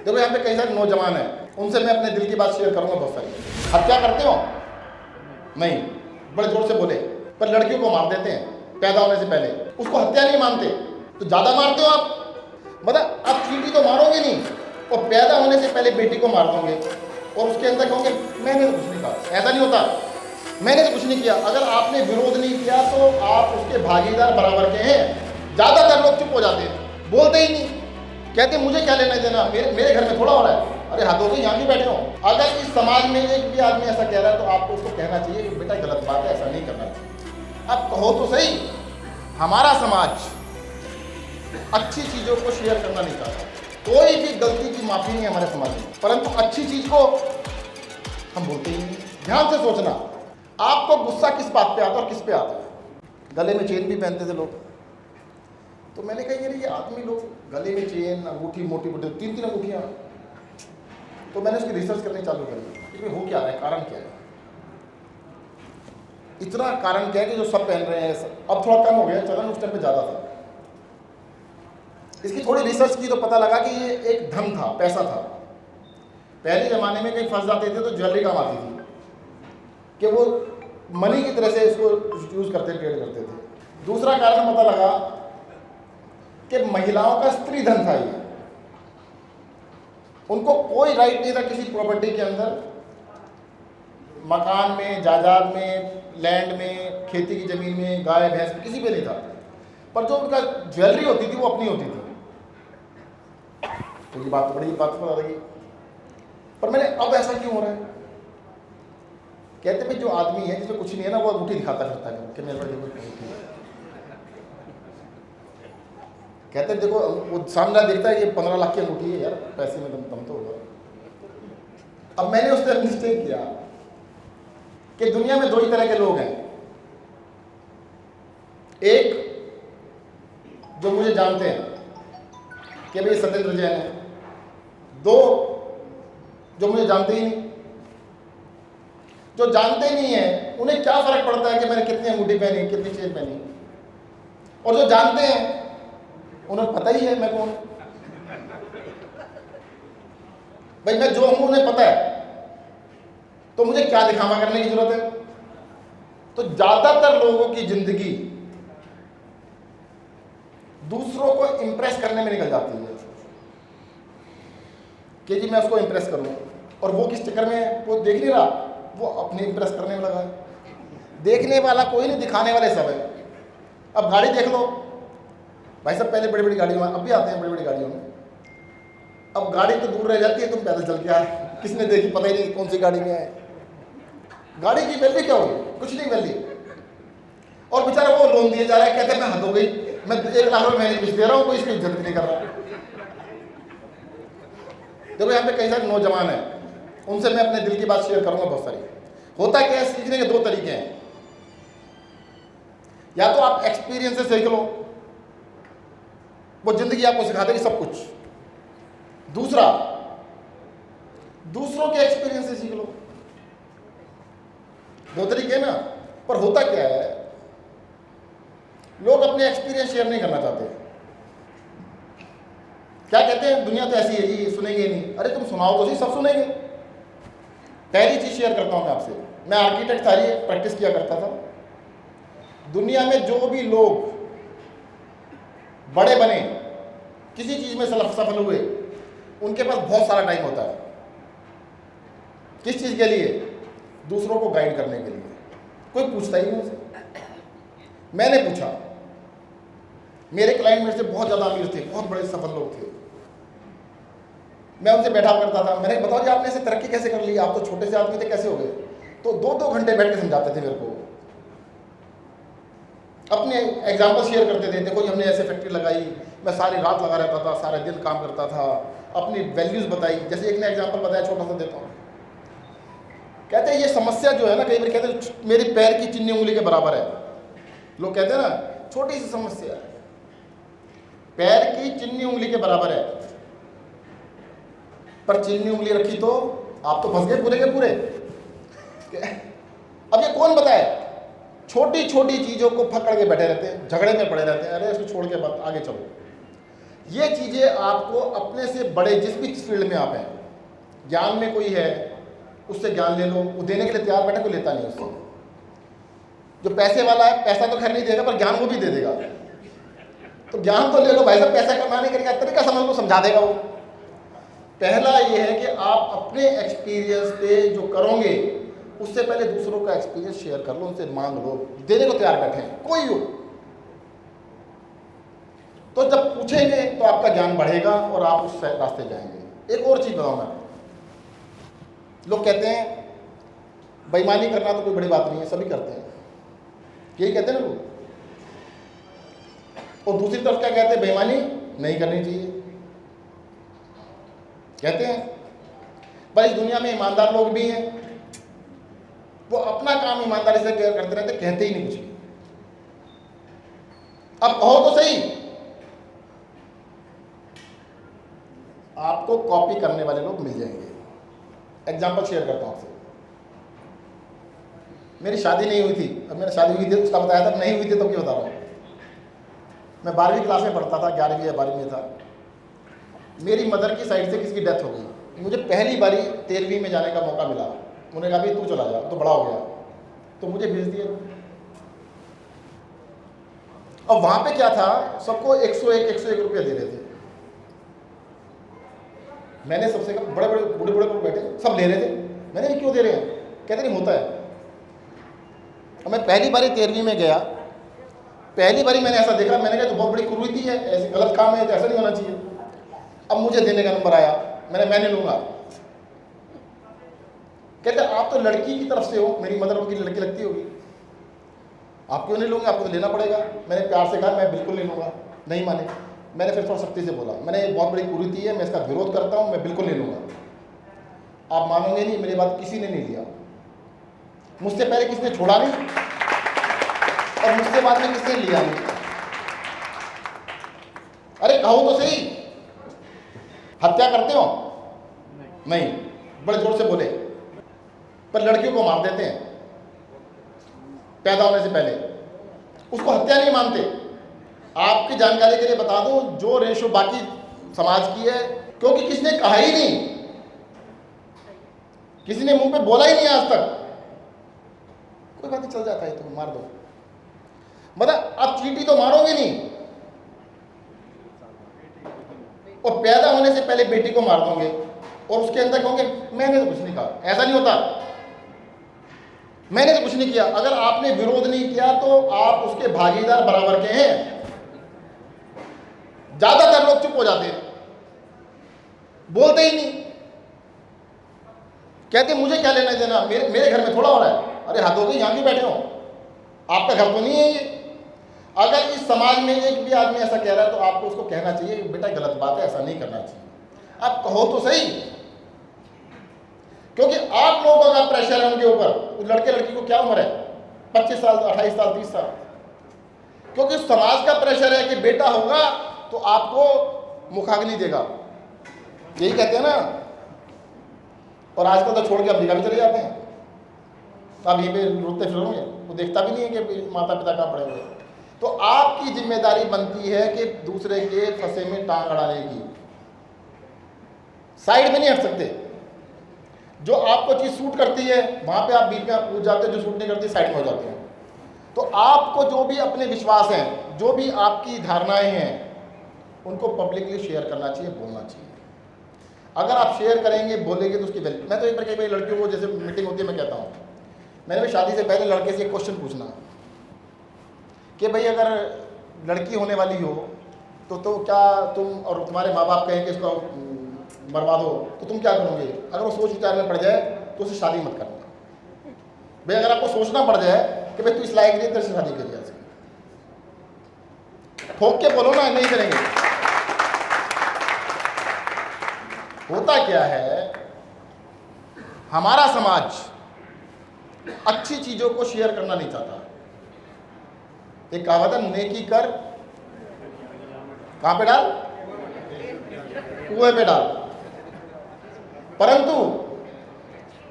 देखो यहाँ पे कई सारे नौजवान हैं, उनसे मैं अपने दिल की बात शेयर करूंगा बहुत सारी। हत्या करते हो? नहीं, बड़े जोर से बोले। पर लड़कियों को मार देते हैं पैदा होने से पहले, उसको हत्या नहीं मानते तो ज़्यादा मारते हो आप। मतलब आप चींटी तो मारोगे नहीं और पैदा होने से पहले बेटी को मार दोगे और उसके अंदर कहोगे मैंने तो कुछ नहीं कहा। ऐसा नहीं होता, मैंने तो कुछ नहीं किया। अगर आपने विरोध नहीं किया तो आप उसके भागीदार बराबर के हैं। ज़्यादातर लोग चुप हो जाते हैं, बोलते ही नहीं, कहते मुझे क्या लेना देना, मेरे घर में थोड़ा हो रहा है। अरे हाथों से यहाँ भी बैठे हो। अगर इस समाज में एक भी आदमी ऐसा कह रहा है तो आपको उसको कहना चाहिए कि बेटा गलत बात है, ऐसा नहीं करना चाहिए। अब कहो तो सही, हमारा समाज अच्छी चीज़ों को शेयर करना नहीं चाहता। कोई भी गलती की माफ़ी नहीं है हमारे समाज में, परंतु अच्छी चीज़ को हम बोलते ही नहीं। ध्यान से सोचना, आपको गुस्सा किस बात पे आता है और किस पे आता है? गले में चेन भी पहनते थे लोग, तो मैंने कहा ये आदमी लोग गले में चेन, अंगूठी, मोटी मोटी 3-3 अंगूठियाँ। तो मैंने उसकी रिसर्च करनी चालू करी कि हो क्या रहा है, कारण क्या है, इतना कारण क्या है कि जो सब पहन रहे हैं। अब थोड़ा कम हो गया चलन, उस टाइम पे ज़्यादा था। इसकी थोड़ी रिसर्च की तो पता लगा कि ये एक धन था, पैसा था। पहले ज़माने में कहीं फंस जाते थे तो ज्वेलरी काम आती थी कि वो मनी की तरह से इसको यूज़ करते, ट्रेड करते थे। दूसरा कारण पता लगा कि महिलाओं का स्त्री धन था ये। उनको कोई राइट नहीं था किसी प्रॉपर्टी के अंदर, मकान में, जायदाद में, लैंड में, खेती की ज़मीन में, गाय भैंस में, किसी पे नहीं था। पर जो उनका ज्वेलरी होती थी वो अपनी होती थी। तो ये बात बड़ी बात पता लगी। पर मैंने अब ऐसा क्यों हो रहा है? कहते भाई जो आदमी है जिसमें कुछ नहीं है ना, वो अंगूठी दिखाता फिरता है कि मेरे पास देखो अंगूठी है। कहते देखो, वो सामने देखता है ये 15 लाख की अंगूठी है, यार पैसे में दम तो होगा। अब मैंने उस तरह मिस्टेक किया कि दुनिया में 2 ही तरह के लोग हैं। एक जो मुझे जानते हैं कि भाई सत्येंद्र जैन है, 2 जो मुझे जानते ही नहीं। जो जानते नहीं है उन्हें क्या फर्क पड़ता है कि मैंने कितनी अंगूठी पहनी, कितनी चेन पहनी, और जो जानते हैं उन्हें पता ही है मैं कौन। भाई मैं जो हूं उन्हें पता है, तो मुझे क्या दिखावा करने की जरूरत है? तो ज्यादातर लोगों की जिंदगी दूसरों को इंप्रेस करने में निकल जाती है कि जी मैं उसको इंप्रेस करूं, और वो किस चक्कर में वो देख नहीं रहा, वो अपने इंप्रेस करने में लगा है। देखने वाला कोई नहीं, दिखाने वाले सब है। अब गाड़ी देख लो भाई साहब, पहले बड़ी बड़ी गाड़ियों में, अब भी आते हैं बड़ी बड़ी गाड़ियों में। अब गाड़ी तो दूर रह जाती है, तुम पैदल चल के आए, किसने देखी पता ही नहीं कौन सी गाड़ी में आए। गाड़ी की वैल्यू क्या होगी? कुछ नहीं वैल्यू। और बेचारा वो लोन दिए जा रहा है, कहते हैं मैं हद हो गई, मैं 1 लाख रुपये महीने किस्त दे रहा हूँ, कोई इसकी इज्जत नहीं कर रहा। देखो यहाँ पे कई सारे नौजवान हैं, उनसे मैं अपने दिल की बात शेयर करूंगा बहुत सारी। होता क्या है, सीखने के 2 तरीके हैं। या तो आप एक्सपीरियंस से सीख लो, वो जिंदगी आपको सिखा देगी सब कुछ। दूसरा, दूसरों के एक्सपीरियंस से सीख लो। 2 तरीके हैं ना। पर होता क्या है, लोग अपने एक्सपीरियंस शेयर नहीं करना चाहते। क्या कहते हैं, दुनिया तो ऐसी है जी, सुनेंगे नहीं। अरे तुम सुनाओ तो सही, सब सुनेंगे। पहली चीज शेयर करता हूं मैं आपसे, मैं आर्किटेक्ट था, ये प्रैक्टिस किया करता था। दुनिया में जो भी लोग बड़े बने, किसी चीज में सफल हुए, उनके पास बहुत सारा टाइम होता है। किस चीज के लिए? दूसरों को गाइड करने के लिए। कोई पूछता ही नहीं उनसे। मैंने पूछा, मेरे क्लाइंट मेरे से बहुत ज़्यादा अमीर थे, बहुत बड़े सफल लोग थे। मैं उनसे बैठा करता था, मैंने बताओ जी आपने ऐसे तरक्की कैसे कर ली, आप तो छोटे से आदमी थे, कैसे हो गए? तो 2-2 घंटे बैठ के समझाते थे मेरे को, अपने एग्जाम्पल शेयर करते थे। देखो जी हमने ऐसे फैक्ट्री लगाई, मैं सारी रात लगा रहता था, सारे दिन काम करता था, अपनी वैल्यूज़ बताई। जैसे एक ने एग्जाम्पल बताया, छोटा सा देता हूँ। कहते हैं ये समस्या जो है ना, कई बार कहते हैं मेरे पैर की चिन्नी उंगली के बराबर है। लोग कहते हैं ना छोटी सी समस्या है, पैर की चिन्नी उंगली के बराबर है, पर चिन्नी उंगली रखी तो आप तो फंस गए पूरे के पूरे। अब ये कौन बताए? छोटी छोटी चीज़ों को पकड़ के बैठे रहते हैं, झगड़े में पड़े रहते हैं। अरे इसको छोड़ के बात आगे चलो। ये चीज़ें आपको अपने से बड़े जिस भी फील्ड में आप हैं, ज्ञान में कोई है उससे ज्ञान ले लो, वो देने के लिए तैयार बैठे, कोई लेता नहीं उससे। जो पैसे वाला है पैसा तो खैर नहीं देगा पर ज्ञान वो भी दे देगा, तो ज्ञान तो ले लो भाई साहब, पैसा कमाने का तरीका समझ लो, समझा देगा वो। पहला ये है कि आप अपने एक्सपीरियंस पे जो करोगे उससे पहले दूसरों का एक्सपीरियंस शेयर कर लो, उनसे मांग लो, देने को तैयार बैठे हैं कोई हो। तो जब पूछेंगे तो आपका ज्ञान बढ़ेगा और आप उस रास्ते जाएंगे। एक और चीज़ बताऊँ मैं, लोग कहते हैं बेईमानी करना तो कोई बड़ी बात नहीं है, सभी करते हैं, यही कहते हैं ना लोग। और दूसरी तरफ क्या कहते हैं, बेईमानी नहीं करनी चाहिए कहते हैं। पर इस दुनिया में ईमानदार लोग भी हैं, वो अपना काम ईमानदारी से करते रहते, कहते ही नहीं कुछ भी। अब कहो तो सही, आपको कॉपी करने वाले लोग मिल जाएंगे। एग्जाम्पल शेयर करता हूं आपसे। मेरी शादी नहीं हुई थी, अब मैंने शादी हुई थी उसका बताया था, नहीं हुई थी तो क्यों बता रहा हूँ। मैं 12वीं क्लास में पढ़ता था, 11वीं या 12वीं में था। मेरी मदर की साइड से किसी की डेथ हो गई, मुझे पहली बारी 13वीं में जाने का मौका मिला। उन्होंने कहा भी तू चला जा, तो बड़ा हो गया, तो मुझे भेज दिया। अब वहां पे क्या था, सबको 101 रुपया दे रहे थे। मैंने सबसे कहा, बड़े बड़े बूढ़े बूढ़े लोग बैठे सब ले रहे थे, मैंने ये क्यों दे रहे हैं, कहते नहीं होता है। अब मैं पहली बारी 13वीं में गया, पहली बारी मैंने ऐसा देखा, मैंने कहा तो बहुत बड़ी कुरीति है, ऐसे गलत काम है तो ऐसा नहीं होना चाहिए। अब मुझे देने का नंबर आया, मैं नहीं लूँगा। कहते आप तो लड़की की तरफ से हो, मेरी मदर उनकी लड़की लगती होगी, आप क्यों नहीं लूँगा, आपको तो लेना पड़ेगा। मैंने प्यार से कहा मैं बिल्कुल नहीं लूँगा, नहीं माने। मैंने फिर थोड़ा सख्ती से बोला, मैंने बहुत बड़ी कुरीति है, मैं इसका विरोध करता हूँ, मैं बिल्कुल नहीं लूँगा। आप मानोगे नहीं, मेरी बात किसी ने नहीं लिया। मुझसे पहले किसी ने छोड़ा नहीं और मुझसे बाद में किसी ने लिया नहीं। अरे कहो तो सही, हत्या करते हो नहीं, बड़े जोर से बोले, पर लड़कियों को मार देते हैं पैदा होने से पहले, उसको हत्या नहीं मानते। आपकी जानकारी के लिए बता दूं, जो रेशो बाकी समाज की है, क्योंकि किसी ने कहा ही नहीं, किसी ने मुंह पे बोला ही नहीं आज तक, कोई बात नहीं चल जाता है तो मार दो। मतलब आप चींटी तो मारोगे नहीं, और पैदा होने से पहले बेटी को मार दोगे और उसके अंदर कहोगे मैंने तो कुछ नहीं कहा। ऐसा नहीं होता, मैंने तो कुछ नहीं किया। अगर आपने विरोध नहीं किया तो आप उसके भागीदार बराबर के हैं। ज्यादातर लोग चुप हो जाते हैं, बोलते ही नहीं, कहते मुझे क्या लेना देना, मेरे घर में थोड़ा हो रहा है। अरे हद हो गई, यहां क्यों बैठे हो, आपका घर तो नहीं है ये। अगर इस समाज में एक भी आदमी ऐसा कह रहा है तो आपको उसको कहना चाहिए बेटा गलत बात है, ऐसा नहीं करना चाहिए। आप कहो तो सही, क्योंकि आप लोगों का प्रेशर है उनके ऊपर। लड़के लड़की को क्या उम्र है, 25 साल, 28 साल, 30 साल, क्योंकि समाज का प्रेशर है कि बेटा होगा तो आपको मुखाग्नि देगा, यही कहते हैं ना। और आजकल तो छोड़ के अमेरिका भी चले जाते हैं, तो आप यहीं पे रोते फिरोगे, वो देखता भी नहीं है कि माता पिता कहाँ पड़े हुए। तो आपकी जिम्मेदारी बनती है कि दूसरे के फंसे में टांग अड़ाने की, साइड में नहीं हट सकते। जो आपको चीज़ सूट करती है वहाँ पे आप बीच में आप पूछ जाते हो, जो सूट नहीं करती साइड में हो जाते हैं। तो आपको जो भी अपने विश्वास हैं, जो भी आपकी धारणाएं हैं, उनको पब्लिकली शेयर करना चाहिए, बोलना चाहिए। अगर आप शेयर करेंगे, बोलेंगे तो उसकी वैल्यू। मैं तो एक बार कई बार लड़कियों को, जैसे मीटिंग होती है, मैं कहता हूँ, मैंने भी शादी से पहले लड़के से एक क्वेश्चन पूछना कि भाई अगर लड़की होने वाली हो तो क्या तुम और तुम्हारे माँ बाप कहें कि इसको मरवा दो तो तुम क्या करोगे। अगर वो सोच विचार में पड़ जाए तो उससे शादी मत करना। भाई अगर आपको सोचना पड़ जाए कि भाई तू इस लायक नहीं, तेरे से शादी करिए, ठोक के बोलो ना, नहीं करेंगे। होता क्या है, हमारा समाज अच्छी चीजों को शेयर करना नहीं चाहता। एक कहावत है, नेकी कर कहां पे डाल, कुएं पे डाल। परंतु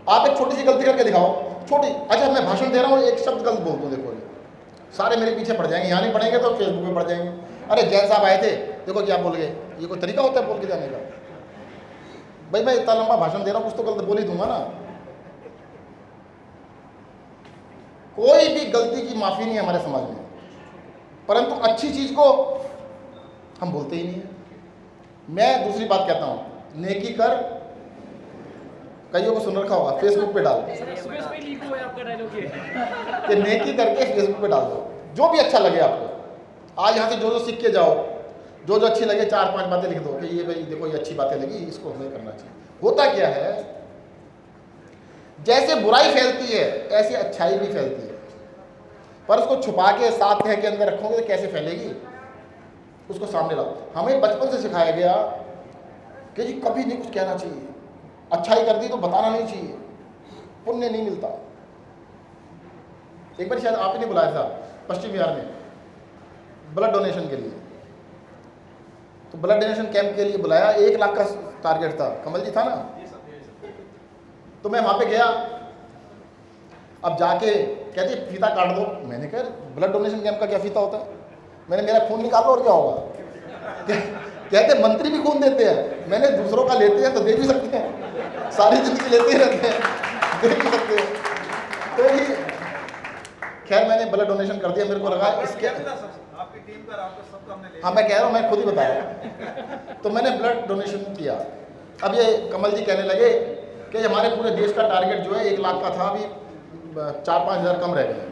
आप एक छोटी सी गलती करके दिखाओ, छोटी, अच्छा मैं भाषण दे रहा हूं, एक शब्द गलत बोल दूं, देखो सारे मेरे पीछे पड़ जाएंगे, यहाँ नहीं पढ़ेंगे तो फेसबुक पे पड़ जाएंगे। अरे जैन साहब आए थे देखो क्या बोल गए, ये कोई तरीका होता है बोल के जाने का? भाई मैं इतना लंबा भाषण दे रहा हूँ, कुछ तो गलत बोल ही दूंगा ना। कोई भी गलती की माफ़ी नहीं है हमारे समाज में, परंतु अच्छी चीज़ को हम बोलते ही नहीं है। मैं दूसरी बात कहता हूँ, नेकी कर, कईयों को सुन रखा होगा, फेसबुक पे डाल कि नेकी करके फेसबुक पे डाल दो, जो भी अच्छा लगे आपको। आज यहाँ से जो जो सीख के जाओ, जो जो अच्छी लगे 4-5 बातें लिख दो कि ये भाई देखो ये अच्छी बातें लगी, इसको हमें करना चाहिए। होता क्या है, जैसे बुराई फैलती है ऐसे अच्छाई भी फैलती है, पर उसको छुपा के साथ कह के अंदर रखोगे तो कैसे फैलेगी? उसको सामने लाओ। हमें बचपन से सिखाया गया कि जी कभी नहीं कुछ कहना चाहिए, अच्छाई कर दी तो बताना नहीं चाहिए, पुण्य नहीं मिलता। एक बार शायद आप ही ने बुलाया था पश्चिम बिहार में ब्लड डोनेशन के लिए, तो ब्लड डोनेशन कैंप के लिए बुलाया, 1 लाख का टारगेट था, कमल जी था ना, तो मैं वहाँ पे गया। अब जाके कहते फीता काट दो, मैंने कहा ब्लड डोनेशन कैंप का क्या फीता होता है? मैंने मेरा खून निकाल लो और क्या होगा? कहते मंत्री भी खून देते हैं, मैंने दूसरों का लेते हैं तो दे भी सकते हैं, सारी जिंदगी लेते ही रहते हैं, दे भी सकते हैं। तो ये खैर मैंने ब्लड डोनेशन कर दिया, मेरे को लगा इसके हाँ मैं कह रहा हूँ, मैं खुद ही बता रहा हूँ। तो मैंने ब्लड डोनेशन किया। अब ये कमल जी कहने लगे कि हमारे पूरे देश का टारगेट जो है 1 लाख का था, अभी 4-5 हज़ार कम रह गए।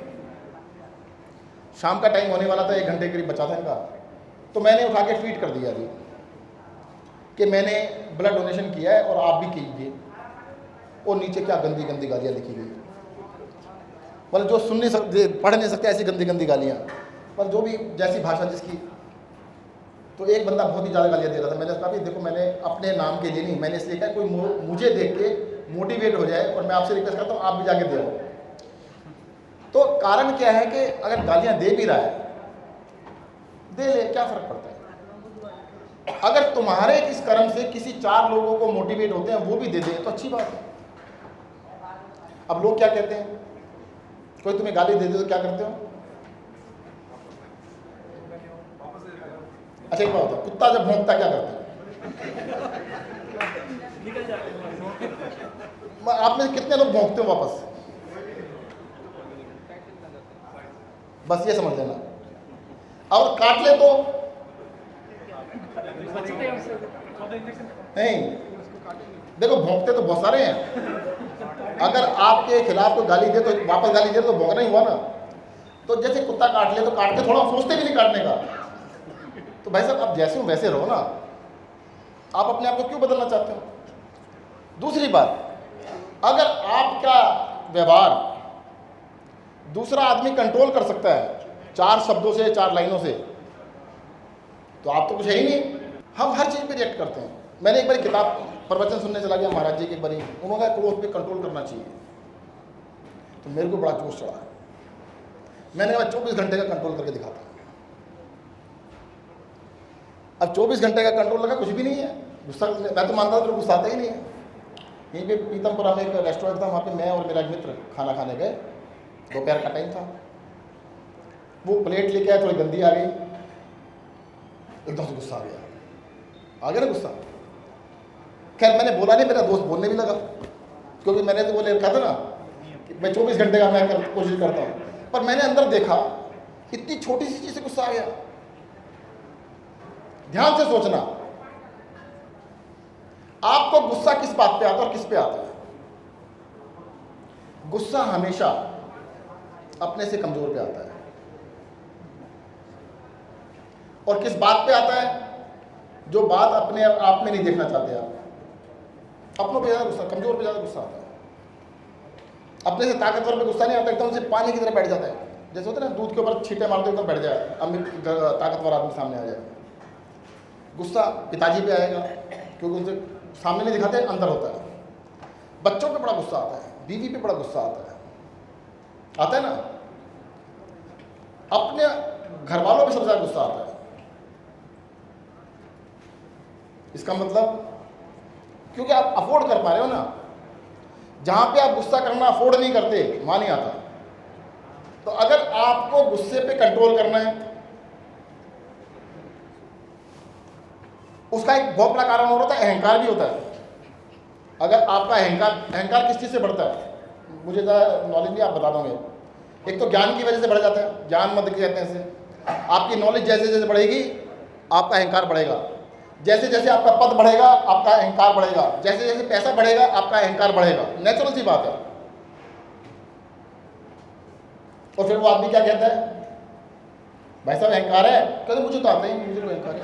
शाम का टाइम होने वाला था, 1 घंटे करीब बचा था इनका। तो मैंने उठा के ट्वीट कर दिया जी कि मैंने ब्लड डोनेशन किया है और आप भी कीजिए। और नीचे क्या गंदी गंदी गालियाँ लिखी गई, मतलब जो सुन नहीं सकते, पढ़ नहीं सकते, ऐसी गंदी गंदी गालियाँ, पर जो भी जैसी भाषा जिसकी। तो एक बंदा बहुत ही ज़्यादा गालियाँ दे रहा था। मैंने कहा देखो मैंने अपने नाम के लिए नहीं, मैंने इसलिए कहा कोई मुझे देख के मोटिवेट हो जाए, और मैं आपसे रिक्वेस्ट करता हूँ आप भी जाके दे आओ। तो कारण क्या है कि अगर गालियाँ दे भी रहा है, दे ले, क्या फ़र्क पड़ता है? अगर तुम्हारे इस कर्म से किसी 4 लोगों को मोटिवेट होते हैं, वो भी दे दें तो अच्छी बात है। अब लोग क्या कहते हैं, कोई तुम्हें गाली दे दे तो क्या करते हो? अच्छा एक बात होता है, कुत्ता जब भौंकता क्या करता है? आप में कितने लोग भौंकते हो वापस? बस ये समझ लेना। और काट ले तो नहीं, देखो भौंकते तो बहुत सारे हैं। अगर आपके खिलाफ कोई गाली दे तो वापस गाली दे तो भौंकना ही हुआ ना। तो जैसे कुत्ता काट ले तो काट के थोड़ा सोचते भी नहीं काटने का। तो भाई साहब आप जैसे हो वैसे रहो ना, आप अपने आप को क्यों बदलना चाहते हो? दूसरी बात, अगर आपका व्यवहार दूसरा आदमी कंट्रोल कर सकता है 4 शब्दों से, 4 लाइनों से, तो आप तो कुछ है ही नहीं। हम हर चीज़ पे रिएक्ट करते हैं। मैंने एक बार किताब प्रवचन सुनने चला गया महाराज जी के, एक बारी उन्होंने कहा क्रोध पे कंट्रोल करना चाहिए, तो मेरे को बड़ा जोश चढ़ा। मैंने कहा 24 घंटे का कंट्रोल करके दिखाता। अब 24 घंटे का कंट्रोल लगा, कुछ भी नहीं है। गुस्सा मैं तो मानता था गुस्सा आता ही नहीं है। यहीं पे पीतमपुरा में एक रेस्टोरेंट था, वहाँ पे मैं और मेरा एक मित्र खाना खाने गए, दोपहर का टाइम था। वो प्लेट लेके आया, थोड़ी गंदी आ गई, एकदम से गुस्सा आ गया ना गुस्सा। खैर मैंने बोला नहीं, मेरा दोस्त बोलने भी लगा, क्योंकि मैंने तो वो लिखा था ना कि मैं 24 घंटे का मैं कोशिश करता हूँ। पर मैंने अंदर देखा इतनी छोटी सी चीज़ से गुस्सा आ गया। ध्यान से सोचना, आपको गुस्सा किस बात पे आता है और किस पे आता है? गुस्सा हमेशा अपने से कमजोर पे आता है। और किस बात पे आता है? जो बात अपने आप में नहीं देखना चाहते आप। अपनों पे ज़्यादा गुस्सा, कमजोर पे ज़्यादा गुस्सा आता है। अपने से ताकतवर पे गुस्सा नहीं आता, एकदम से पानी की तरह बैठ जाता है। जैसे होता है ना, दूध के ऊपर छींटे मारते एकदम बैठ जाए, ताकतवर आदमी सामने आ जाए। गुस्सा पिताजी पे आएगा, क्योंकि उनसे सामने नहीं दिखाते, अंदर होता है। बच्चों पे बड़ा गुस्सा आता है, बीवी पे बड़ा गुस्सा आता है ना। अपने घर वालों पे सबसे ज़्यादा गुस्सा आता है। इसका मतलब क्योंकि आप अफोर्ड कर पा रहे हो ना। जहां पे आप गुस्सा करना अफोर्ड नहीं करते, वहां नहीं आता। तो अगर आपको गुस्से पे कंट्रोल करना है उसका एक बहुत बड़ा कारण और होता है अहंकार भी होता है। अगर आपका अहंकार किस चीज़ से बढ़ता है, मुझे ज़्यादा नॉलेज नहीं, आप बता दोगे। एक तो ज्ञान की वजह से बढ़ जाता है, ज्ञान मत कहते हैं इसे। आपकी नॉलेज जैसे जैसे बढ़ेगी आपका अहंकार बढ़ेगा, जैसे जैसे आपका पद बढ़ेगा आपका अहंकार बढ़ेगा, जैसे जैसे पैसा बढ़ेगा आपका अहंकार बढ़ेगा, नेचुरल सी बात है। और फिर वो आदमी क्या कहता है, भाई साहब अहंकार है, कहते मुझे तो आता ही नहीं, मुझे तो अहंकार है।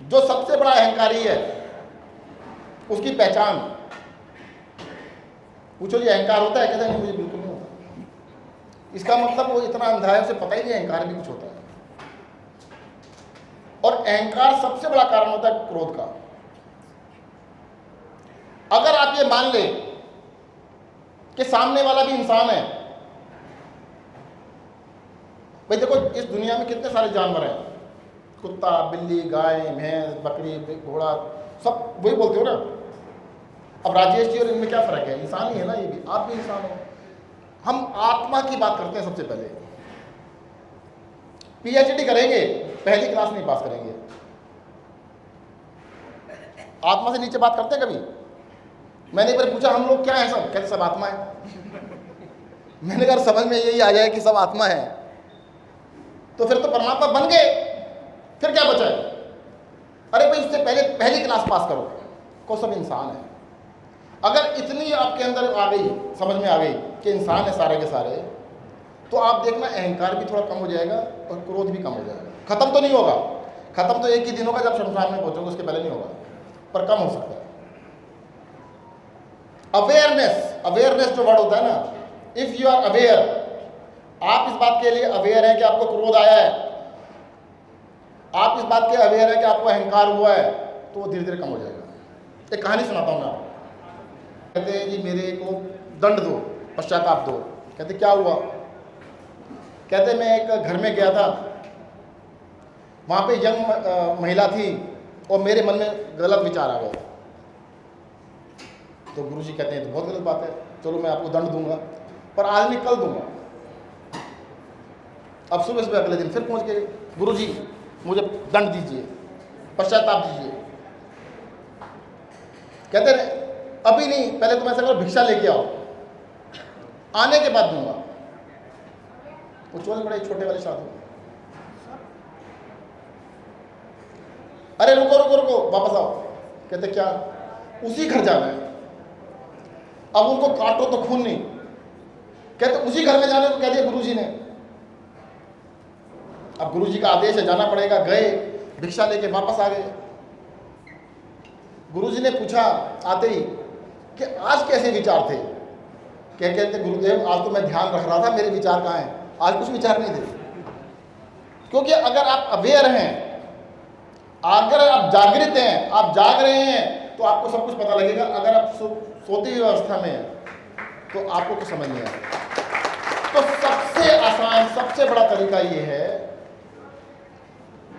जो सबसे बड़ा अहंकारी है उसकी पहचान पूछो जी अहंकार होता है, कहते हैं मुझे बिल्कुल नहीं होता। इसका मतलब वो इतना अंधा है, उसे पता ही नहीं अहंकार भी कुछ होता है। और अहंकार सबसे बड़ा कारण होता है क्रोध का। अगर आप ये मान ले कि सामने वाला भी इंसान है, भाई देखो इस दुनिया में कितने सारे जानवर हैं, कुत्ता, बिल्ली, गाय, भैंस, बकरी, घोड़ा, सब वही बोलते हो ना। अब राजेश जी और इनमें क्या फ़र्क है, इंसान ही है ना, ये भी, आप भी इंसान हो। हम आत्मा की बात करते हैं सबसे पहले। पीएचडी करेंगे, पहली क्लास नहीं पास करेंगे। आत्मा से नीचे बात करते हैं कभी? मैंने एक बार पूछा हम लोग क्या है सब, कहते सब आत्मा है। मैंने कहा समझ में यही आ जाए कि सब आत्मा है तो फिर तो परमात्मा बन गए, फिर क्या बचा है? अरे भाई उससे पहले पहली क्लास पास करो, को सब इंसान है। अगर इतनी आपके अंदर आ गई, समझ में आ गई कि इंसान है सारे के सारे, तो आप देखना अहंकार भी थोड़ा कम हो जाएगा और क्रोध भी कम हो जाएगा। खत्म तो नहीं होगा, खत्म तो एक ही दिन होगा जब शमशान में पहुंचोगे, उसके पहले नहीं होगा, पर कम हो सकता है। अवेयरनेस जो वर्ड होता है ना, इफ यू आर अवेयर, आप इस बात के लिए अवेयर हैं कि आपको क्रोध आया है, आप इस बात के अवेयर हैं कि आपको अहंकार हुआ है, तो वो धीरे धीरे कम हो जाएगा। एक कहानी सुनाता हूँ मैं आपको। कहते हैं जी मेरे को दंड दो, पश्चाताप दो। कहते क्या हुआ? कहते मैं एक घर में गया था, वहाँ पे यंग महिला थी और मेरे मन में गलत विचार आ गए। तो गुरुजी कहते हैं तो बहुत गलत बात है, चलो मैं आपको दंड दूंगा, पर आज नहीं कल दूंगा। अब सुबह सुबह अगले दिन फिर पहुँच गए, गुरुजी मुझे दंड दीजिए, पश्चाताप दीजिए। कहते रहे अभी नहीं, पहले तुम ऐसा करो भिक्षा लेके आओ, आने के बाद दूंगा। वो चोर बड़े छोटे वाले साधु, अरे रुको रुको रुको वापस आओ। कहते क्या? उसी घर जाना है। अब उनको काटो तो खून नहीं, कहते उसी घर में जाने को कह दिया गुरुजी ने। अब गुरुजी का आदेश है जाना पड़ेगा, गए, भिक्षा लेके वापस आ गए। गुरुजी ने पूछा आते ही कि आज कैसे विचार थे? क्या कहते गुरुदेव आज तो मैं ध्यान रख रहा था, मेरे विचार कहाँ हैं? आज कुछ विचार नहीं थे। क्योंकि अगर आप अवेयर हैं, अगर आप जागृत हैं, आप जाग रहे हैं, तो आपको सब कुछ पता लगेगा। अगर आप सोती हुई अवस्था में हैं तो आपको कुछ समझ नहीं आएगा। तो सबसे आसान, सबसे बड़ा तरीका ये है,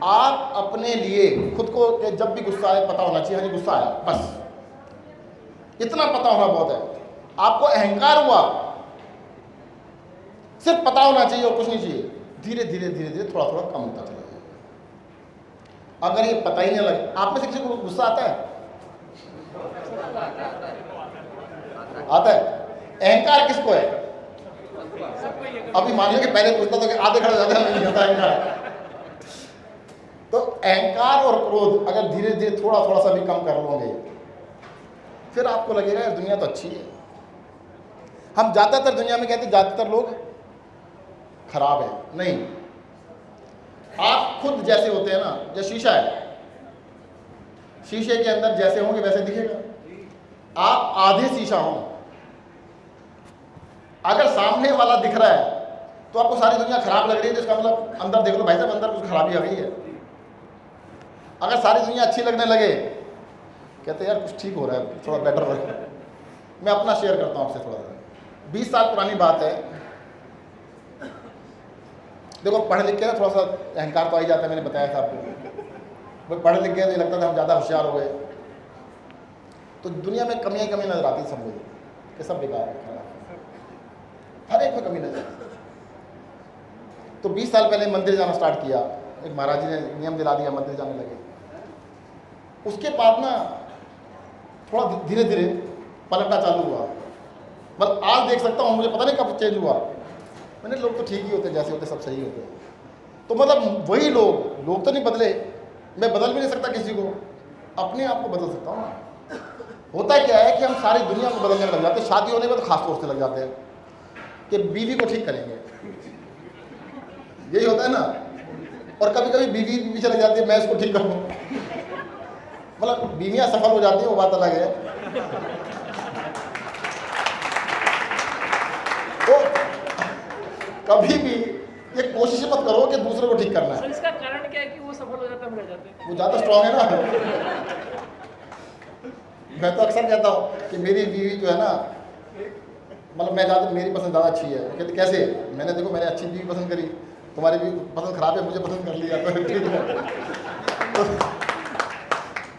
आप अपने लिए खुद को जब भी गुस्सा आए पता होना चाहिए, हाँ गुस्सा आया, बस इतना पता होना बहुत है। आपको अहंकार हुआ, सिर्फ पता होना चाहिए और कुछ नहीं चाहिए। धीरे धीरे धीरे धीरे थोड़ा थोड़ा कम होता चला जाएगा। अगर ये पता ही नहीं लगे, आप में से किसी को गुस्सा आता है? आता है। अहंकार किसको है? अभी मान लो कि पहले पूछता था कि आधे खड़े ज्यादा नहीं होता अहंकार। तो अहंकार और क्रोध अगर धीरे धीरे थोड़ा थोड़ा सा भी कम कर लोगे, फिर आपको लगेगा यार दुनिया तो अच्छी है। हम ज़्यादातर दुनिया में कहते हैं ज़्यादातर लोग खराब है, नहीं। आप खुद जैसे होते हैं ना, जैसे शीशा है, शीशे के अंदर जैसे होंगे वैसे दिखेगा। आप आधे शीशा हो, अगर सामने वाला दिख रहा है तो आपको सारी दुनिया खराब लग रही है, तो इसका मतलब अंदर देख लो भाई साहब, अंदर कुछ खराबी आ गई है। अगर सारी दुनिया अच्छी लगने लगे, कहते यार कुछ ठीक हो रहा है, थोड़ा बेटर हो रहा है। मैं अपना शेयर करता हूँ आपसे थोड़ा सा। 20 साल पुरानी बात है। देखो पढ़ लिख के ना थोड़ा सा अहंकार तो आ ही जाता है, मैंने बताया था आपको। पढ़ लिख गए तो लगता था हम ज़्यादा होशियार हो गए। तो दुनिया में कमियाँ ही कमी नजर आती सब लोग कि सब बेकार है, खराब है, हर एक में कमी नजर आती। तो 20 साल पहले मंदिर जाना स्टार्ट किया, एक महाराज जी ने नियम दिला दिया, मंदिर जाने लगे। उसके बाद ना थोड़ा धीरे धीरे पलटना चालू हुआ। बस आज देख सकता हूँ, मुझे पता नहीं कब चेंज हुआ। मैंने लोग तो ठीक ही होते, जैसे होते सब सही होते। तो मतलब वही लोग तो नहीं बदले, मैं बदल भी नहीं सकता किसी को, अपने आप को बदल सकता हूँ ना। होता क्या है कि हम सारी दुनिया को बदलने में लग जाते हैं, शादी होने में तो खास तौर से लग जाते हैं कि बीवी को ठीक करेंगे, यही होता है ना। और कभी कभी बीवी भी चली जाती है, मैं इसको ठीक करूँ। मतलब बीवियाँ सफल हो जाती है, वो बात अलग है। तो कभी भी ये कोशिश मत करो कि दूसरे को ठीक करना है। इसका कारण क्या है कि वो सफल हो जाता है, हम रह जाते हैं? वो ज़्यादा स्ट्रांग है ना। मैं तो अक्सर कहता हूँ कि मेरी बीवी जो है ना, मतलब मैं ज़्यादा, मेरी पसंद ज़्यादा अच्छी है। कहते कैसे? मैंने देखो, मैंने अच्छी बीवी पसंद करी, तुम्हारी भी पसंद खराब है, मुझे पसंद कर लिया तो ठीक है। तो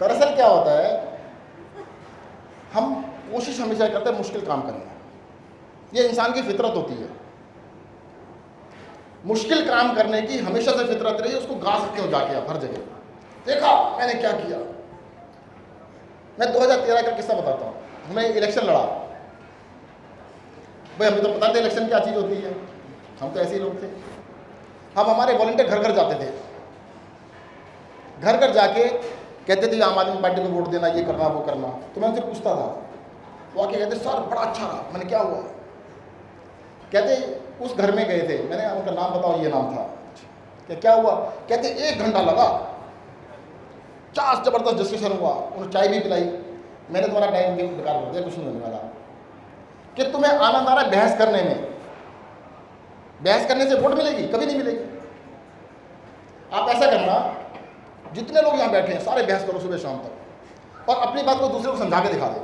दरअसल क्या होता है, हम कोशिश हमेशा करते हैं मुश्किल काम करने की। ये इंसान की फितरत होती है, मुश्किल काम करने की हमेशा से फितरत रही है। उसको गा सकते हो जाके आप हर जगह, देखा मैंने क्या किया। मैं 2013 का किस्सा बताता हूँ। मैं इलेक्शन लड़ा भाई, हमें तो पता नहीं इलेक्शन क्या चीज़ होती है, हम तो ऐसे ही लोग थे। हम हमारे वॉलंटियर घर घर जाते थे, घर घर जाके कहते थे आम आदमी पार्टी को वोट देना, ये करना वो करना। तो मैं उनसे पूछता था, वो आके कहते सर बड़ा अच्छा रहा। मैंने क्या हुआ? कहते उस घर में गए थे, मैंने उनका नाम बताओ, ये नाम था। क्या हुआ? कहते 1 घंटा लगा, चार जबरदस्त डिस्कशन हुआ, उन्होंने चाय भी पिलाई। मैंने तुम्हारा टाइम बेकार कर दिया, कुछ नहीं होने वाला। कि तुम्हें आनंद आ रहा है बहस करने में, बहस करने से वोट मिलेगी? कभी नहीं मिलेगी। आप ऐसा करना, जितने लोग यहाँ बैठे हैं सारे बहस करो सुबह शाम तक, और अपनी बात को दूसरे को समझा के दिखा दो।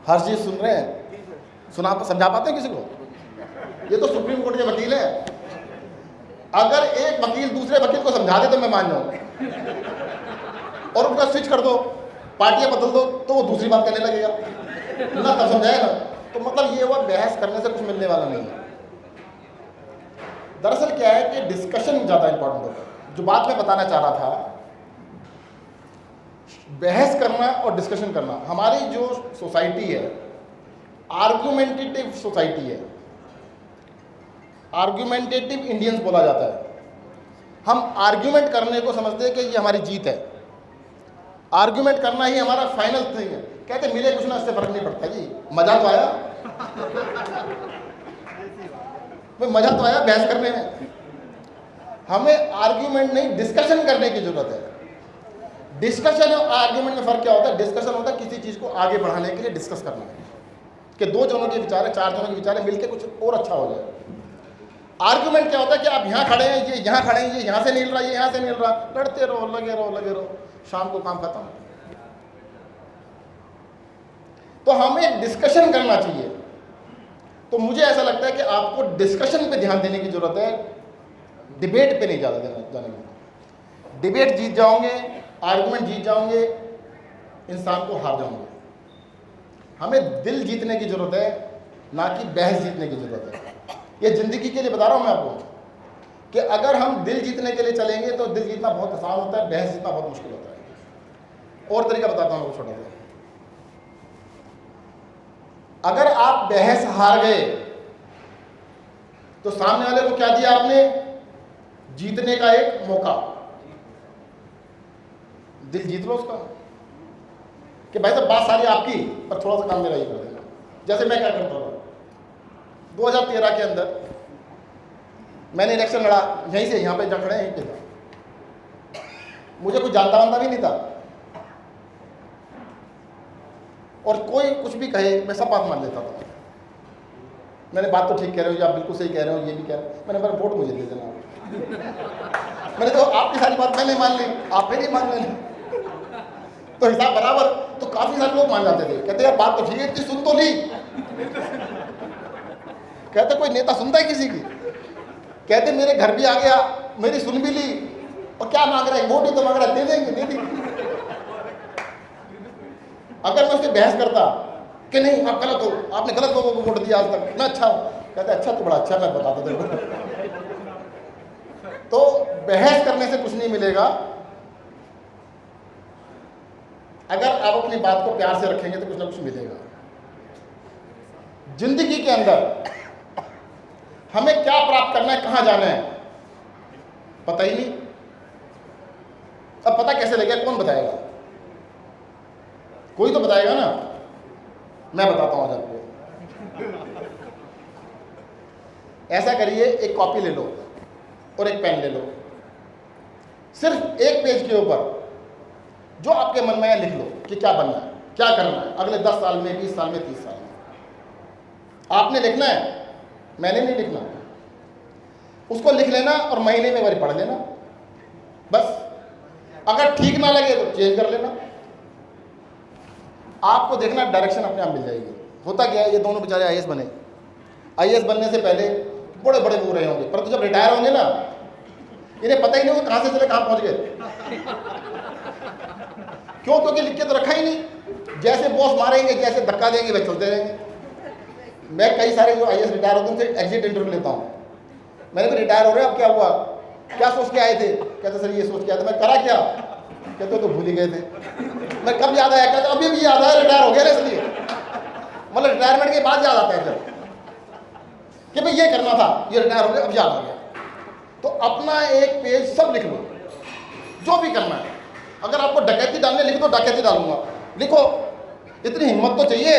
हर चीज़ सुन रहे हैं, समझा पाते हैं किसी को? ये तो सुप्रीम कोर्ट के वकील हैं। अगर एक वकील दूसरे वकील को समझा दे तो मैं मान जाऊँ, और उनका स्विच कर दो, पार्टियां बदल दो, तो वो दूसरी बात करने लगेगा ना, तब समझाएगा। तो मतलब ये हुआ, बहस करने से कुछ मिलने वाला नहीं है। दरअसल क्या है कि डिस्कशन ज़्यादा इंपॉर्टेंट होता है। जो बात मैं बताना चाह रहा था, बहस करना और डिस्कशन करना, हमारी जो सोसाइटी है आर्गुमेंटेटिव सोसाइटी है, आर्गुमेंटेटिव इंडियंस बोला जाता है। हम आर्ग्यूमेंट करने को समझते हैं कि ये हमारी जीत है, आर्ग्यूमेंट करना ही हमारा फाइनल थिंग है। कहते मिले कुछ ना, इससे फर्क नहीं पड़ता जी, मजा तो आया। मजा तो आया बहस करने में। हमें आर्ग्यूमेंट नहीं, डिस्कशन करने की जरूरत है। डिस्कशन और आर्ग्यूमेंट में फर्क क्या होता है? डिस्कशन होता है किसी चीज को आगे बढ़ाने के लिए डिस्कस करना है, कि 2 जनों के विचार है, 4 जनों के विचार है, मिलकर कुछ और अच्छा हो जाए। आर्ग्यूमेंट क्या होता है कि आप यहाँ खड़े हैं, ये यहाँ खड़े हैं, ये यहाँ से नहीं रहा, ये यहाँ से नहीं रहा, लड़ते रहो, लगे रहो लगे रहो, शाम को काम खत्म। तो हमें डिस्कशन करना चाहिए। तो मुझे ऐसा लगता है कि आपको डिस्कशन पे ध्यान देने की जरूरत है, डिबेट पे नहीं ज़्यादा जाने की। डिबेट जीत जाओगे, आर्गुमेंट जीत जाओगे, इंसान को हार जाओगे। हमें दिल जीतने की जरूरत है, ना कि बहस जीतने की जरूरत है। ये ज़िंदगी के लिए बता रहा हूँ मैं आपको कि अगर हम दिल जीतने के लिए चलेंगे तो दिल जीतना बहुत आसान होता है, बहस जीतना बहुत मुश्किल होता है। और तरीका बताता हूँ छोटा सा। अगर आप बहस हार गए तो सामने वाले को क्या दिया आपने? जीतने का एक मौका। दिल जीत लो उसका कि भाई साहब बात सारी आपकी, पर थोड़ा सा काम मेरा ही कर देना। जैसे मैं क्या करता था 2013 के अंदर, मैंने इलेक्शन लड़ा, यहीं से यहाँ पे जा खड़े, यहीं पे था। मुझे कुछ जानता वानता भी नहीं था, और कोई कुछ भी कहे मैं सब बात मान लेता था। मैंने बात तो ठीक कह रहे हो, या आप बिल्कुल सही कह रहे हो, ये भी कह रहे हो। मैंने मेरा वोट मुझे दे देना। मैंने तो आपकी सारी बात मैंने मान ली, आप फिर ही मान लेना, तो हिसाब बराबर। तो काफी सारे लोग मान जाते थे, कहते यार बात तो ठीक है, इतनी सुन तो ली। कहते कोई नेता सुनता है किसी की? कहते मेरे घर भी आ गया, मेरी सुन भी ली, और क्या मांग रहा है? वोट ही तो मांग रहा है, दे देंगे, दे देंगे। अगर मैं उससे बहस करता कि नहीं आप गलत हो, आपने गलत लोगों को वोट दिया आज तक, मैं अच्छा हूं, कहते अच्छा तो बड़ा अच्छा, मैं बताता तेरे को। तो बहस करने से कुछ नहीं मिलेगा, अगर आप अपनी बात को प्यार से रखेंगे तो कुछ ना कुछ मिलेगा। जिंदगी के अंदर हमें क्या प्राप्त करना है, कहां जाना है, पता ही नहीं। अब पता कैसे लगेगा, कौन बताएगा? कोई तो बताएगा ना। मैं बताता हूं आज आपको। ऐसा करिए, एक कॉपी ले लो और एक पेन ले लो, सिर्फ एक पेज के ऊपर जो आपके मन में है लिख लो कि क्या बनना है, क्या करना है अगले 10 साल में, 20 साल में, 30 साल में। आपने लिखना है, मैंने नहीं लिखना। उसको लिख लेना और महीने में एक बार पढ़ लेना बस। अगर ठीक ना लगे तो चेंज कर लेना। आपको देखना डायरेक्शन अपने आप मिल जाएगी। होता क्या है, ये दोनों बेचारे आईएएस बने। आईएएस बनने से पहले बड़े बड़े वो रहे होंगे, परंतु जब रिटायर होंगे ना, इन्हें पता ही नहीं होगा कहां से चले कहां पहुंच गए। क्यों? क्योंकि लिख के तो रखा ही नहीं। जैसे बॉस मारेंगे, जैसे धक्का देंगे, वह चलते रहेंगे। मैं कई सारे जो आईएएस रिटायर होते हैं उनसे एग्जिट इंटरव्यू लेता हूँ। मैंने भी रिटायर हो रहे, अब क्या हुआ, क्या सोच के आए थे? कहते सर ये सोच के आया था। मैं करा क्या? कहते तो भूल ही गए थे। मैं कब याद आया? कहते अभी भी याद आया, रिटायर हो गया ना इसलिए। मतलब रिटायरमेंट के बाद याद आता है फिर कि भाई ये करना था, ये रिटायर हो गया, अब याद आ गया। तो अपना एक पेज सब लिख लो, जो भी करना है। अगर आपको डकैती डालने, लिख दो डकैती डालूंगा, लिखो। इतनी हिम्मत तो चाहिए।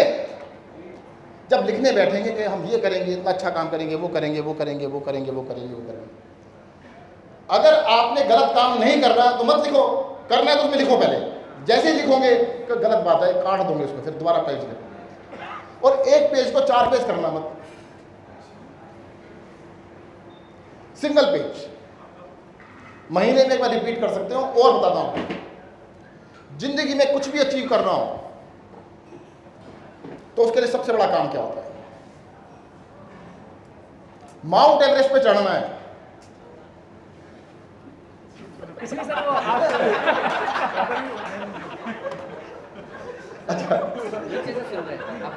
जब लिखने बैठेंगे कि हम ये करेंगे, इतना अच्छा काम करेंगे, वो करेंगे, वो करेंगे, वो करेंगे, वो करेंगे, वो करेंगे। अगर आपने गलत काम नहीं करना तो मत लिखो, करना है तो उसमें लिखो पहले। जैसे ही लिखोगे कि गलत बात है, काट दोगे उसको, फिर दोबारा पेज लिखो। और एक पेज को 4 पेज करना मत, सिंगल पेज। महीने में एक बार रिपीट कर सकते हो। और बताता हूं, जिंदगी में कुछ भी अचीव करना हो तो उसके लिए सबसे बड़ा काम क्या होता है? माउंट एवरेस्ट पे चढ़ना है। इसलिए सर वो अच्छा,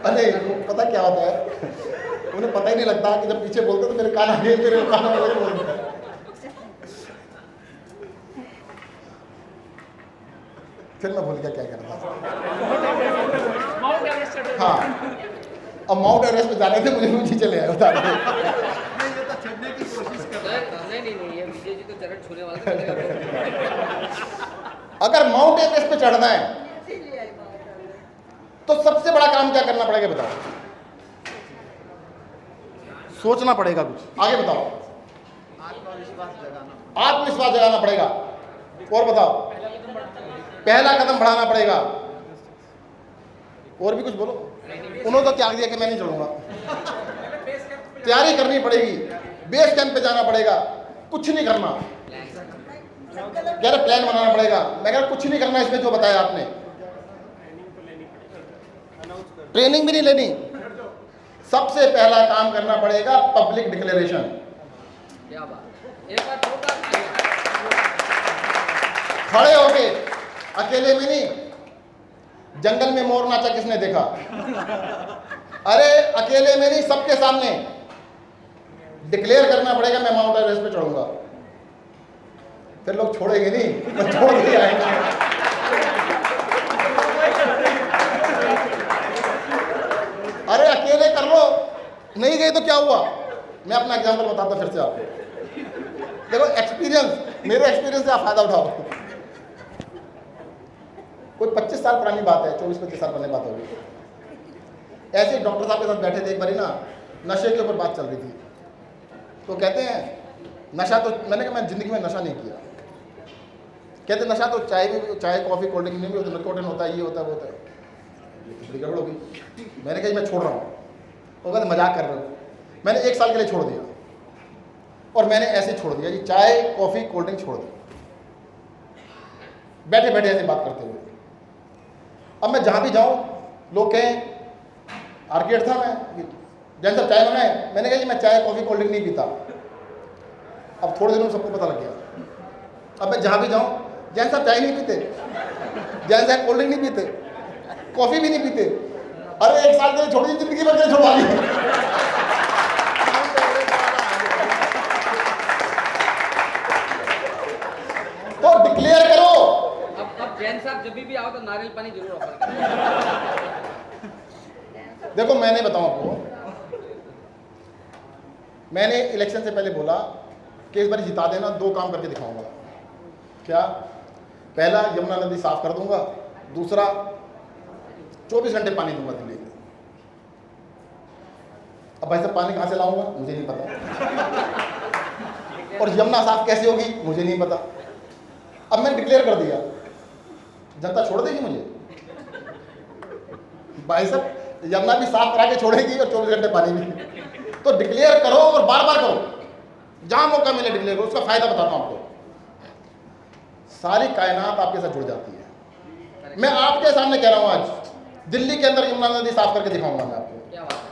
अरे पता क्या होता है, उन्हें पता ही नहीं लगता कि जब पीछे बोलते तो मेरे कान आगे, मेरे कान में वही बोलते हैं। फिर मैं भूल गया क्या करना था। माउंट एवरेस्ट चढ़ रहे थे। हाँ, अब माउंट एवरेस्ट पे जाने थे, मुझे नीचे चले आए बता रहे। नहीं, ये विजय जी तो चरण छूने वाले थे। अगर माउंट एवरेस्ट पे चढ़ना है तो सबसे बड़ा काम क्या करना पड़ेगा बताओ? सोचना पड़ेगा कुछ। आगे बताओ। आत्मविश्वास जगाना पड़ेगा। और बताओ। पहला कदम बढ़ाना पड़ेगा। और भी कुछ बोलो। उन्होंने तो त्याग दिया कि मैं नहीं चढ़ूंगा। तैयारी करनी पड़ेगी, बेस कैंप पे जाना पड़ेगा। कुछ नहीं करना, कह रहे प्लान बनाना पड़ेगा। मैं कह रहा कुछ नहीं करना इसमें जो बताया आपने। ट्रेनिंग भी नहीं लेनी। सबसे पहला काम करना पड़ेगा पब्लिक डिक्लेरेशन। क्या बात, एक बार जोरदार खड़े होके, अकेले में नहीं। जंगल में मोर नाचा किसने देखा? अरे अकेले में नहीं, सबके सामने डिक्लेयर करना पड़ेगा मैं माउंट एवरेस्ट पे चढ़ूंगा। फिर लोग छोड़ेंगे नहीं, मैं छोड़ के आएंगे। अरे अकेले कर लो, नहीं गए तो क्या हुआ? मैं अपना एग्जांपल बताता फिर से आपको। देखो एक्सपीरियंस, मेरे एक्सपीरियंस से आप फायदा उठाओ। कोई 25 साल पुरानी बात है, 24-25 साल पुरानी बात होगी। ऐसे डॉक्टर साहब के साथ बैठे थे एक बारी ना, नशे के ऊपर बात चल रही थी। तो कहते हैं नशा तो, मैंने कहा मैं जिंदगी में नशा नहीं किया। कहते नशा तो चाय में, चाय कॉफी कोल्ड ड्रिंक में भी होता है, निकोटिन होता है, ये होता है, वो होता है। ये तो बड़ी गड़बड़ होगी। मैंने कहा मैं छोड़ रहा हूँ। वो कहते मजाक कर रहे हो। मैंने 1 साल के लिए छोड़ दिया, और मैंने ऐसे छोड़ दिया जी, चाय कॉफी कोल्ड ड्रिंक छोड़ दी, बैठे बैठे ऐसे बात करते हुए। अब मैं जहाँ भी जाऊँ लोग कहें, आर्किड था मैं, जैन साहब चाय बनाए, मैंने कहा जी मैं चाय कॉफ़ी कोल्ड ड्रिंक नहीं पीता। अब थोड़े दिनों में सबको पता लग गया। अब मैं जहाँ भी जाऊँ, जैन साहब चाय नहीं पीते, जैन साहब कोल्ड ड्रिंक नहीं पीते, कॉफ़ी भी नहीं पीते। अरे 1 साल के लिए छोड़ दी, जिंदगी भर के लिए छोड़वा दी। तो डिक्लेयर करो। अब जैन साहब जब भी आओ तो नारियल पानी जरूर ऑफर करें। देखो मैंने बताऊं आपको, मैंने इलेक्शन से पहले बोला कि इस बार जिता देना, 2 काम करके दिखाऊंगा। क्या? पहला, यमुना नदी साफ कर दूंगा। दूसरा, 24 घंटे पानी दूंगा दिल्ली में। अब भाई साहब पानी कहाँ से लाऊंगा मुझे नहीं पता, और यमुना साफ कैसे होगी मुझे नहीं पता। अब मैंने डिक्लेयर कर दिया, जनता छोड़ देगी मुझे? भाई साहब यमुना भी साफ करा के छोड़ेगी और 24 घंटे पानी भी। तो डिक्लेयर करो और बार बार करो, जहां मौका मिले डिक्लेयर करो। उसका फायदा बताता हूं आपको, सारी कायनात आपके साथ जुड़ जाती है। मैं आपके सामने कह रहा हूं, आज दिल्ली के अंदर यमुना नदी साफ करके दिखाऊंगा मैं आपको। क्या बात है।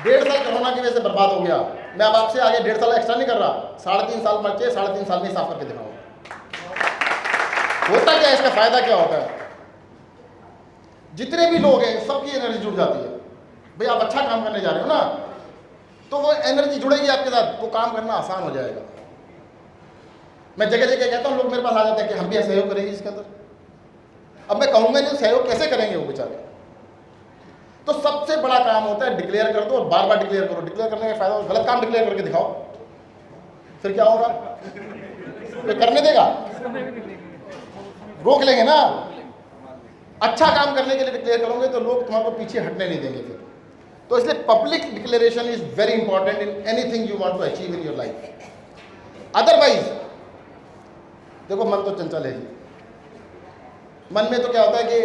1.5 साल कोरोना की वजह से बर्बाद हो गया। मैं अब आपसे आगे 1.5 साल एक्स्ट्रा नहीं कर रहा, 3.5 साल बचे, 3.5 साल में साफ करके दिखाऊंगा। होता क्या है, इसका फायदा क्या होता है? जितने भी लोग हैं सबकी एनर्जी जुड़ जाती है। भाई आप अच्छा काम करने जा रहे हो ना, तो वो एनर्जी जुड़ेगी आपके साथ, वो काम करना आसान हो जाएगा। मैं जगह जगह कहता हूँ, लोग मेरे पास आ जाते हैं कि हम भी सहयोग करेंगे इसके अंदर। अब मैं कहूँगा नहीं, सहयोग कैसे करेंगे वो बेचारे? तो सबसे बड़ा काम होता है डिक्लेयर कर दो और बार बार डिक्लेयर करो। डिक्लेयर करने का फायदा, गलत काम डिक्लेयर करके दिखाओ, फिर क्या होगा? कोई करने देगा? रोक लेंगे ना। अच्छा काम करने के लिए डिक्लेयर करोगे तो लोग तुम्हारे को पीछे हटने नहीं देंगे फिर। तो इसलिए public declaration is very important in anything you want to achieve in your life. Otherwise देखो, मन तो चंचल है जी। मन में तो क्या होता है कि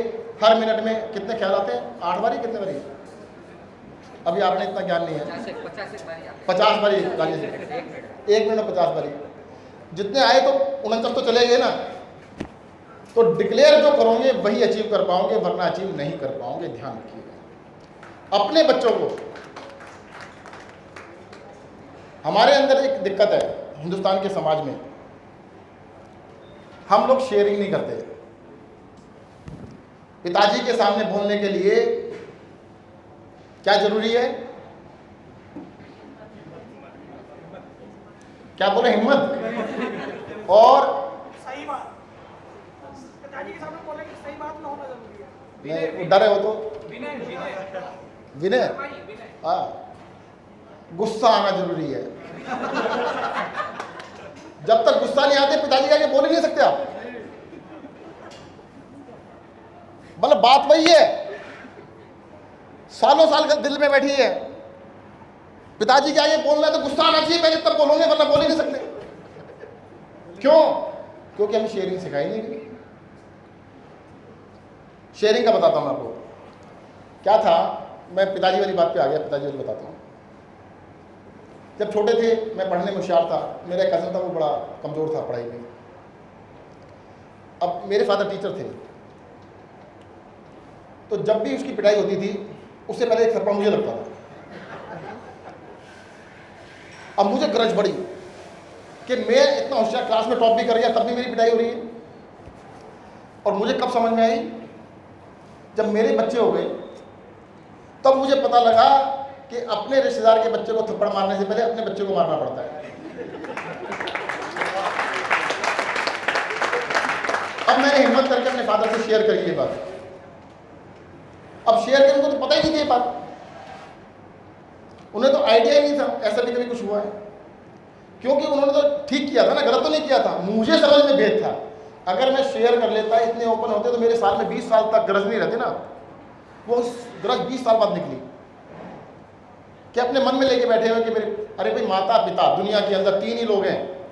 हर मिनट में कितने ख्याल आते हैं? 8 बारी, कितने बारी? अभी आपने इतना ज्ञान नहीं है। 50 बारी गाली से, 1 मिनट में 50 बारी। जितने आए तो 49 तो चले गए ना। तो डिक्लेयर जो करोगे वही अचीव कर पाओगे, वरना अचीव नहीं कर पाओगे। ध्यान रखिएगा। अपने बच्चों को, हमारे अंदर एक दिक्कत है हिंदुस्तान के समाज में, हम लोग शेयरिंग नहीं करते। पिताजी के सामने बोलने के लिए क्या जरूरी है? क्या बोले? हिम्मत और सही बात। पिताजी के सामने बोलने की सही बात ना होना जरूरी है। नहीं, डरे हो तो विनय, हाँ, गुस्सा आना जरूरी है। जब तक गुस्सा नहीं आते पिताजी के आगे बोल ही नहीं सकते आप। मतलब बात वही है, सालों साल दिल में बैठी है। पिताजी के आगे बोलना है तो गुस्सा आना चाहिए पहले, तब बोलोगे, वरना बोल ही नहीं सकते। क्यों? क्योंकि हमें शेयरिंग सिखाई नहीं गई। शेयरिंग का बताता हूं आपको क्या था। मैं पिताजी वाली बात पे आ गया, पिताजी वाली बताता हूं। जब छोटे थे, मैं पढ़ने में होशियार था। मेरा एक कज़न था, वो बड़ा कमज़ोर था पढ़ाई में। अब मेरे फादर टीचर थे, तो जब भी उसकी पिटाई होती थी उससे पहले एक थप्पड़ मुझे लगता था। अब मुझे गरज बढ़ी कि मैं इतना होशियार, क्लास में टॉप भी कर गया, तब भी मेरी पिटाई हो रही है। और मुझे कब समझ में आई? जब मेरे बच्चे हो गए, तब मुझे पता लगा कि अपने रिश्तेदार के बच्चे को थप्पड़ मारने से पहले अपने बच्चे को मारना पड़ता है। अब मैंने हिम्मत करके अपने फादर से शेयर करी ये बात। अब शेयर करने को तो पता ही नहीं थी ये बात, उन्हें तो आइडिया ही नहीं था ऐसा भी कभी कुछ हुआ है। क्योंकि उन्होंने तो ठीक किया था ना, गलत तो नहीं किया था। मुझे समझ में भेद था। अगर मैं शेयर कर लेता, इतने ओपन होते, तो मेरे साल में 20 साल तक गरज नहीं रहती ना। वो गरज 20 साल बाद निकली कि अपने मन में लेके बैठे हुए कि मेरे, अरे भाई माता पिता, दुनिया के अंदर 3 ही लोग हैं,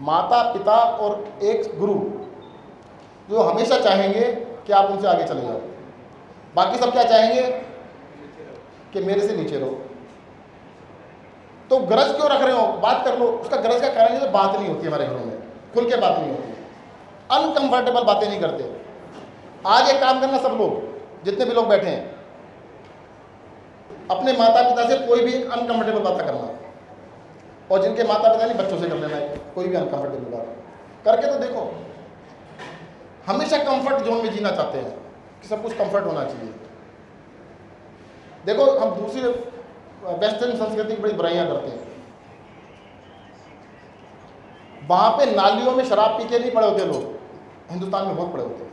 माता पिता और एक गुरु, जो हमेशा चाहेंगे कि आप उनसे आगे चले जाओ। बाकी सब क्या चाहेंगे? कि मेरे से नीचे रहो। तो गरज क्यों रख रहे हो? बात कर लो। उसका गरज का कारण ये तो बात नहीं होती हमारे घरों में, खुल के बात नहीं होती, अनकंफर्टेबल बातें नहीं करते। आज एक काम करना, सब लोग, जितने भी लोग बैठे हैं, अपने माता पिता से कोई भी अनकंफर्टेबल बात करना, और जिनके माता पिता नहीं, बच्चों से कर लेना है कोई भी अनकंफर्टेबल बात करके। तो देखो, हमेशा कंफर्ट जोन में जीना चाहते हैं कि सब कुछ कंफर्ट होना चाहिए। देखो, हम दूसरी वेस्टर्न संस्कृति की बड़ी बुराइयां करते हैं। वहाँ पे नालियों में शराब पी के नहीं पड़े होते लोग, हिंदुस्तान में बहुत पड़े होते हैं।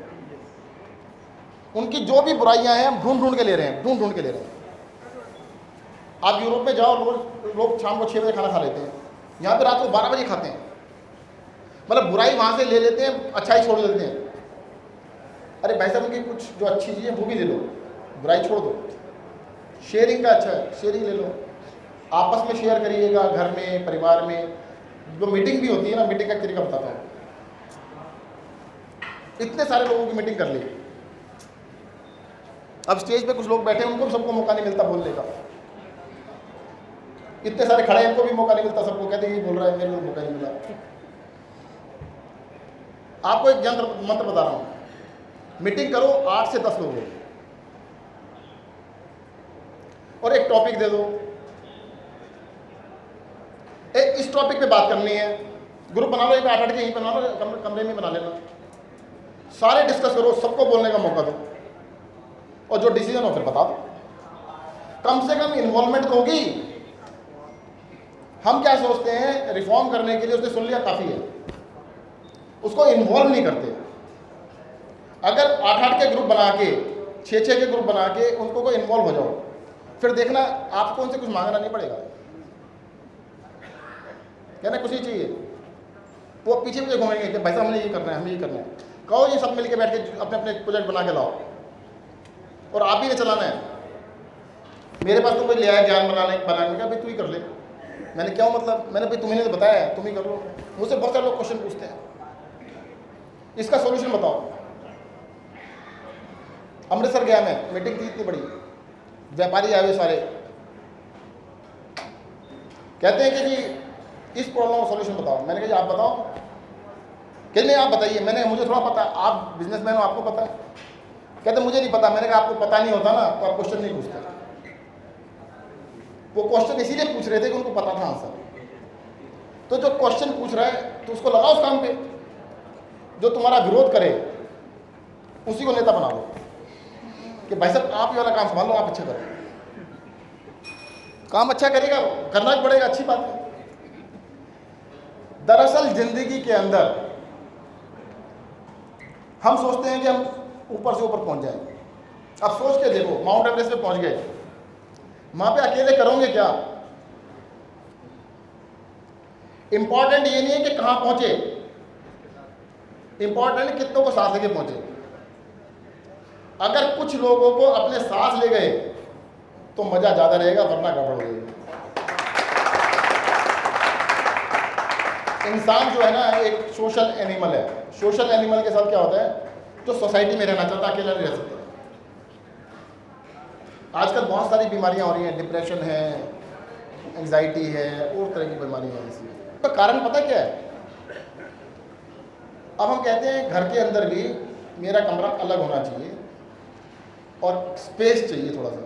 उनकी जो भी बुराइयां हैं हम ढूंढ ढूंढ के ले रहे हैं, ढूंढ ढूंढ के ले रहे हैं। आप यूरोप में जाओ, लोग शाम को 6 बजे खाना खा लेते हैं, यहाँ पे रात को 12 बजे खाते हैं। मतलब बुराई वहाँ से ले लेते हैं, अच्छाई छोड़ देते हैं। अरे भाई साहब, उनकी कुछ जो अच्छी चीज़ें वो भी ले लो, बुराई छोड़ दो। शेयरिंग का अच्छा है, शेयरिंग ले लो, आपस में शेयर करिएगा, घर में, परिवार में। जो मीटिंग भी होती है ना, मीटिंग का तरीका बताता हूँ। इतने सारे लोगों की मीटिंग कर ली, अब स्टेज पे कुछ लोग बैठे हैं, उनको सबको मौका नहीं मिलता बोलने का। इतने सारे खड़े हैं, इनको भी मौका नहीं मिलता, सबको कहते ये बोल रहा है, मेरे को मौका नहीं मिला। आपको एक मंत्र बता रहा हूं, मीटिंग करो 8 से 10 लोग हो और एक टॉपिक दे दो, इस टॉपिक पे बात करनी है। ग्रुप बना लो, 8-8 के यहीं बना लो, कमरे में बना लेना, सारे डिस्कस करो, सबको बोलने का मौका दो और जो डिसीजन हो फिर बता दो। कम से कम इन्वॉल्वमेंट तो होगी। हम क्या सोचते हैं, रिफॉर्म करने के लिए उसने सुन लिया काफ़ी है, उसको इन्वॉल्व नहीं करते। अगर 8-8 के ग्रुप बना के, 6-6 के ग्रुप बना के उनको को इन्वॉल्व हो जाओ, फिर देखना आपको उनसे कुछ मांगना नहीं पड़ेगा, कहना कुछ नहीं चाहिए। वो पीछे पीछे घूमेंगे कि भाई साहब हमने ये करना है, हमें ये करना है। कहो ये सब मिलके बैठ के अपने अपने प्रोजेक्ट बना के लाओ और आप ही ने चलाना है। मेरे पास तो कोई ले आया ज्ञान बनाने का, भाई तू ही कर ले। मैंने क्या मतलब, मैंने भाई तुम्हें तो बताया है, तुम ही कर लो। मुझसे बहुत सारे लोग क्वेश्चन पूछते हैं, इसका सॉल्यूशन बताओ। अमृतसर गया मैं, मीटिंग थी इतनी बड़ी, व्यापारी आए हुए सारे, कहते हैं कि जी इस प्रॉब्लम का सॉल्यूशन बताओ। मैंने कहा जी आप बताओ। कहते नहीं आप बताइए। मैंने मुझे थोड़ा पता, आप बिजनेसमैन हो, आपको पता है। कहते मुझे नहीं पता। मैंने कहा आपको पता नहीं होता ना तो आप क्वेश्चन नहीं पूछते। वो क्वेश्चन इसीलिए पूछ रहे थे कि उनको पता था आंसर। तो जो क्वेश्चन पूछ रहा है तो उसको लगाओ उस काम पे। जो तुम्हारा विरोध करे उसी को नेता बना लो कि भाई साहब आप ये वाला काम संभाल लो, आप अच्छा करो। काम अच्छा करेगा, करना भी पड़ेगा, अच्छी बात है। दरअसल जिंदगी के अंदर हम सोचते हैं कि हम ऊपर से ऊपर पहुंच जाएंगे। अब सोच के देखो, माउंट एवरेस्ट पे पहुंच गए, वहां पे अकेले करोगे क्या? इंपॉर्टेंट ये नहीं है कि कहां पहुंचे, इंपॉर्टेंट कितनों को सांस लेके पहुंचे। अगर कुछ लोगों को अपने सांस ले गए तो मजा ज्यादा रहेगा, वरना गड़बड़ हो जाएगी। इंसान जो है ना एक सोशल एनिमल है। सोशल एनिमल के साथ क्या होता है, जो सोसाइटी में रहना चाहता है, अकेला नहीं रह सकता। आजकल बहुत सारी बीमारियां हो रही हैं, डिप्रेशन है, एंजाइटी है, और तरह की बीमारियां हैं। इसी तो कारण पता क्या है? अब हम कहते हैं घर के अंदर भी मेरा कमरा अलग होना चाहिए और स्पेस चाहिए थोड़ा सा,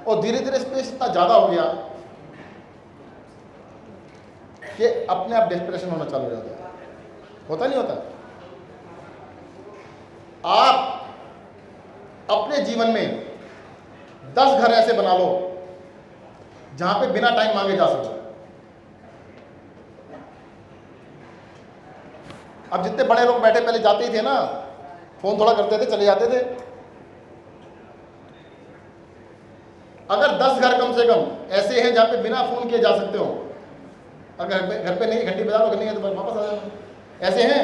और धीरे धीरे स्पेस इतना ज़्यादा हो गया कि अपने आप डिप्रेशन होना चालू हो जाता है। होता नहीं होता? आप अपने जीवन में 10 घर ऐसे बना लो जहां पे बिना टाइम मांगे जा सके। अब जितने बड़े लोग बैठे, पहले जाते ही थे ना, फोन थोड़ा करते थे, चले जाते थे। अगर 10 घर कम से कम ऐसे हैं जहां पे बिना फोन किए जा सकते हो, अगर घर पे नहीं, घंटी बजा लो, नहीं है तो वापस आ जाओ। ऐसे हैं,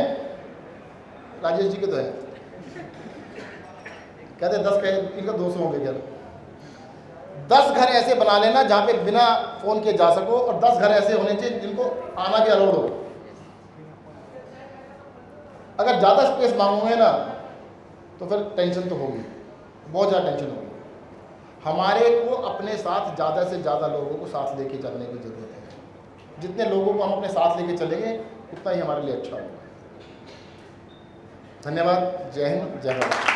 राजेश जी के तो है, कहते 10 कहे, इनका 200 होंगे क्या। 10 घर ऐसे बना लेना जहां पे बिना फोन किए जा सको, और 10 घर ऐसे होने चाहिए जिनको आना भी अलाउड हो। अगर ज़्यादा स्पेस मांगोगे ना तो फिर टेंशन तो होगी, बहुत ज़्यादा टेंशन होगी। हमारे को अपने साथ ज़्यादा से ज़्यादा लोगों को साथ लेके चलने की ज़रूरत है। जितने लोगों को हम अपने साथ लेके चलेंगे उतना ही हमारे लिए अच्छा होगा। धन्यवाद। जय हिंद, जय भारत।